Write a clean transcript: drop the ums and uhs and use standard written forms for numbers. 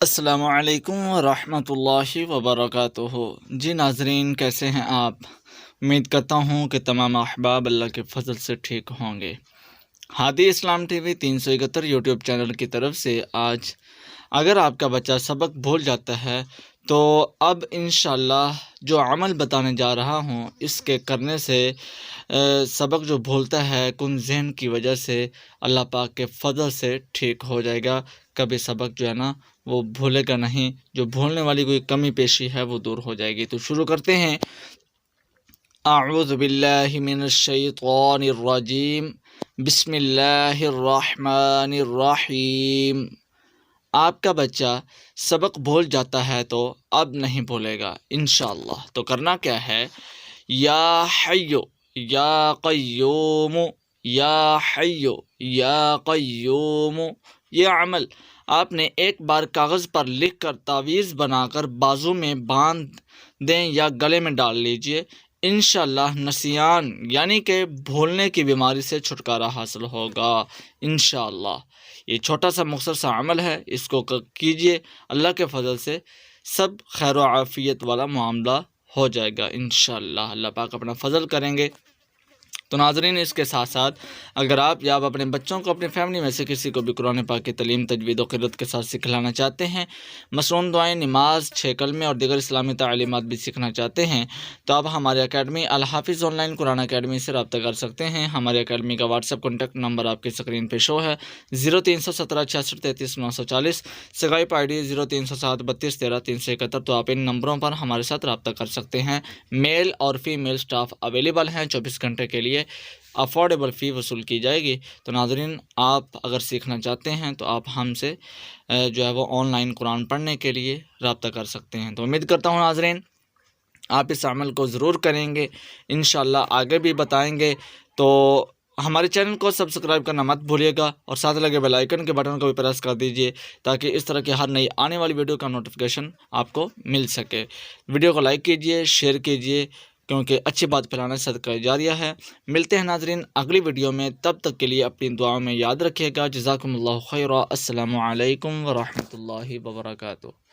السلام علیکم ورحمۃ اللہ وبرکاتہ۔ جی ناظرین، کیسے ہیں آپ؟ امید کرتا ہوں کہ تمام احباب اللہ کے فضل سے ٹھیک ہوں گے۔ ہادی اسلام ٹی وی 371 یوٹیوب چینل کی طرف سے آج اگر آپ کا بچہ سبق بھول جاتا ہے تو اب انشاءاللہ جو عمل بتانے جا رہا ہوں اس کے کرنے سے سبق جو بھولتا ہے کن ذہن کی وجہ سے اللہ پاک کے فضل سے ٹھیک ہو جائے گا۔ کبھی سبق جو ہے نا وہ بھولے گا نہیں، جو بھولنے والی کوئی کمی پیشی ہے وہ دور ہو جائے گی۔ تو شروع کرتے ہیں۔ اعوذ باللہ من الشیطان الرجیم، بسم اللہ الرحمن الرحیم۔ آپ کا بچہ سبق بھول جاتا ہے تو اب نہیں بھولے گا انشاءاللہ۔ تو کرنا کیا ہے؟ یا حیو یا قیوم، یا حیو یا قیوم، یہ عمل آپ نے ایک بار کاغذ پر لکھ کر تعویذ بنا کر بازو میں باندھ دیں یا گلے میں ڈال لیجئے۔ انشاءاللہ نسیان یعنی کہ بھولنے کی بیماری سے چھٹکارا حاصل ہوگا انشاءاللہ۔ یہ چھوٹا سا مختصر سا عمل ہے، اس کو کیجئے، اللہ کے فضل سے سب خیر و عافیت والا معاملہ ہو جائے گا انشاءاللہ۔ اللہ پاک اپنا فضل کریں گے۔ تو ناظرین، اس کے ساتھ ساتھ اگر آپ یا آپ اپنے بچوں کو اپنی فیملی میں سے کسی کو بھی قرآن پاک کی تعلیم، تجوید و قرأت کے ساتھ سکھلانا چاہتے ہیں، مصنون دعائیں، نماز، 6 کلمے اور دیگر اسلامی تعلیمات بھی سیکھنا چاہتے ہیں تو آپ ہمارے academy Alhafiz online Quran academy سے رابطہ کر سکتے ہیں۔ ہمارے اکیڈمی کا واٹس ایپ کانٹیکٹ نمبر آپ کی اسکرین پہ شو ہے، 0317 66 33 940، سکائپ آئی ڈی 0307 32 13 371۔ تو آپ ان نمبروں پر ہمارے ساتھ رابطہ کر سکتے ہیں۔ میل اور فیمیل سٹاف اویلیبل ہیں، 24 گھنٹے کے لیے افورڈیبل فی وصول کی جائے گی۔ تو ناظرین، آپ اگر سیکھنا چاہتے ہیں تو آپ ہم سے جو ہے وہ آن لائن قرآن پڑھنے کے لیے رابطہ کر سکتے ہیں۔ تو امید کرتا ہوں ناظرین آپ اس عمل کو ضرور کریں گے، انشاءاللہ آگے بھی بتائیں گے۔ تو ہمارے چینل کو سبسکرائب کرنا مت بھولیے گا اور ساتھ لگے بیل آئیکن کے بٹن کو بھی پریس کر دیجئے تاکہ اس طرح کی ہر نئی آنے والی ویڈیو کا نوٹیفیکیشن آپ کو مل سکے۔ ویڈیو کو لائک کیجئے، شیئر کیجئے، کیونکہ اچھی بات پھیلانا صدقہ جاریہ ہے۔ ملتے ہیں ناظرین اگلی ویڈیو میں، تب تک کے لیے اپنی دعاؤں میں یاد رکھیے گا۔ جزاکم اللہ خیرا۔ السلام علیکم ورحمۃ اللہ وبرکاتہ۔